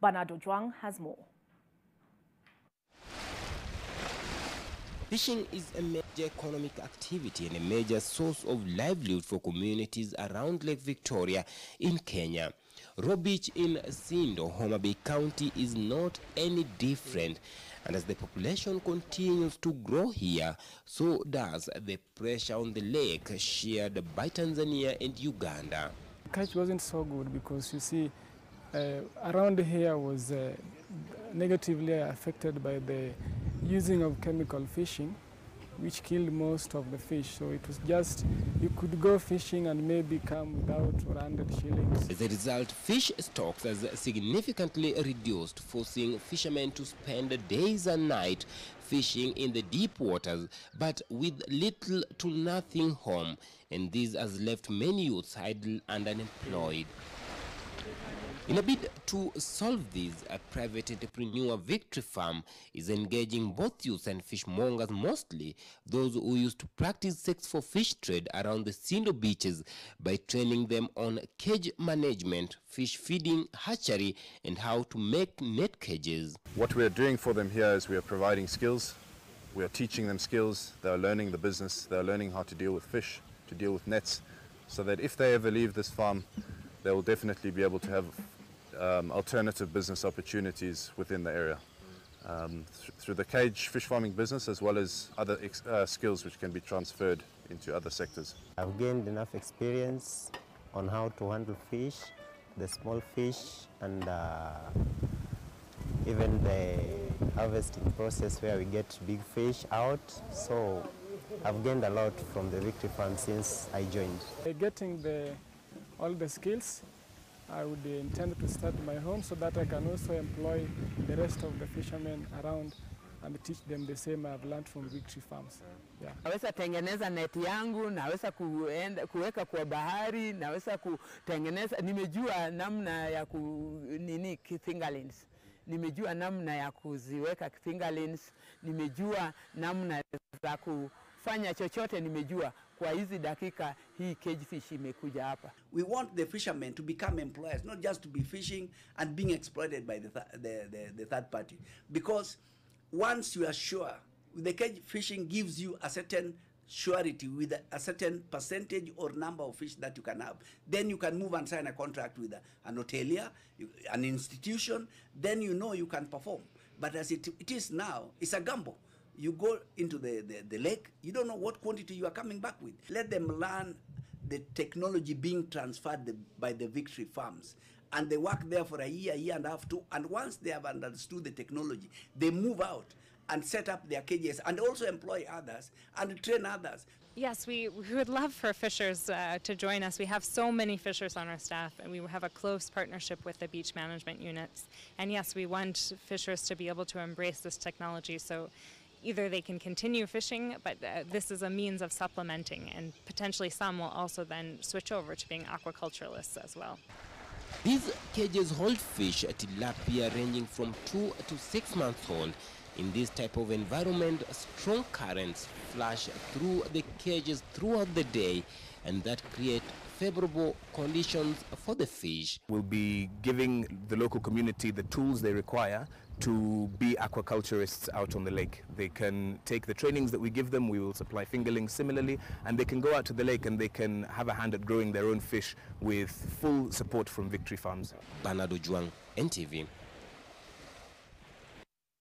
Bernard Ojwang has more. Fishing is a major economic activity and a major source of livelihood for communities around Lake Victoria in Kenya. Raw Beach in Sindo, Homa Bay County is not any different. And as the population continues to grow here, so does the pressure on the lake shared by Tanzania and Uganda. The catch wasn't so good because, you see, around here was negatively affected by the using of chemical fishing, which killed most of the fish. So it was just, you could go fishing and maybe come without 100 shillings. As a result, fish stocks has significantly reduced, forcing fishermen to spend days and nights fishing in the deep waters, but with little to nothing home. And this has left many youths idle and unemployed. In a bid to solve this, a private entrepreneur, Victory Farm, is engaging both youths and fishmongers, mostly those who used to practice sex for fish trade around the Sindo beaches, by training them on cage management, fish feeding, hatchery, and how to make net cages. What we are doing for them here is we are providing skills. We are teaching them skills. They are learning the business. They are learning how to deal with fish, to deal with nets, so that if they ever leave this farm, they will definitely be able to have alternative business opportunities within the area through the cage fish farming business, as well as other skills which can be transferred into other sectors. I've gained enough experience on how to handle fish, the small fish, and even the harvesting process where we get big fish out. So I've gained a lot from the Victory Farm since I joined. Getting all the skills, I would intend to start my home so that I can also employ the rest of the fishermen around and teach them the same I've learned from Victory Farms. Yeah. Naweza tengeneza neti yangu, naweza kuweka kwa bahari, naweza kutengeneza, nimejua namna ya fingerlings. Nimejua namna ya kuziweka fingerlings, nimejua namna za kufanya chochote, nimejua kwa hizi dakika hii cage fish imekuja hapa. We want the fishermen to become employers, not just to be fishing and being exploited by the third party. Because once you are sure, the cage fishing gives you a certain surety with a certain percentage or number of fish that you can have. Then you can move and sign a contract with an hotelier, an institution, then you know you can perform. But as it is now, it's a gamble. You go into the lake, you don't know what quantity you are coming back with. Let them learn the technology being transferred by the Victory Farms. And they work there for a year and a half too. And once they have understood the technology, they move out and set up their cages and also employ others and train others. Yes, we would love for fishers to join us. We have so many fishers on our staff, and we have a close partnership with the beach management units. And yes, we want fishers to be able to embrace this technology, so either they can continue fishing, but this is a means of supplementing, and potentially some will also then switch over to being aquaculturalists as well. These cages hold fish at tilapia ranging from 2 to 6 months old. In this type of environment, strong currents flash through the cages throughout the day, and that create favorable conditions for the fish. We'll be giving the local community the tools they require to be aquaculturists out on the lake. They can take the trainings that we give them, we will supply fingerlings similarly, and they can go out to the lake and they can have a hand at growing their own fish with full support from Victory Farms. Bernard Ojwang, NTV.